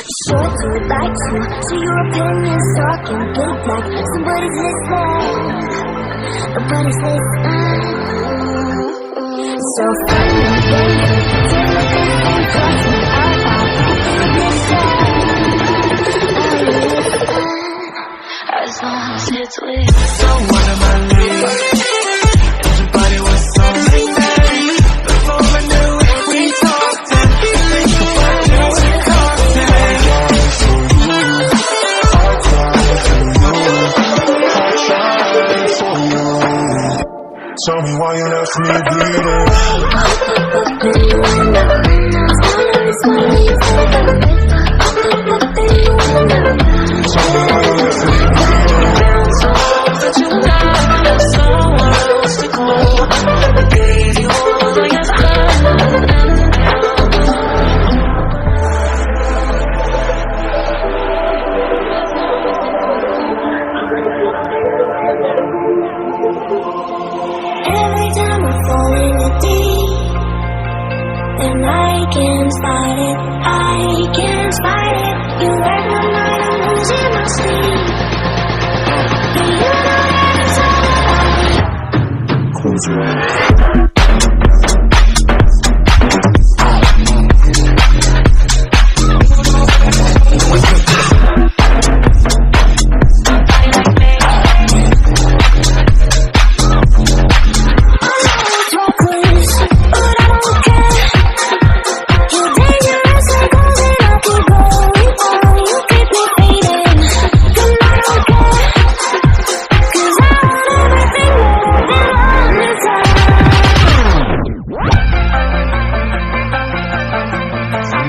Short to it back to, so your opinion's talking good like somebody's listening, nobody's listening. So funny, baby, till the thing crossing out as long as it's with. So what am I leaving? Everybody was so nice. Before I knew it, we talked and before I knew it, talked and tell me why you left me bleeding. Every time I fall in the deep, then I can't fight it, I can't fight it. You wreck my mind, I'm losing my sleep. And you know that it's all about me. Close your eyes.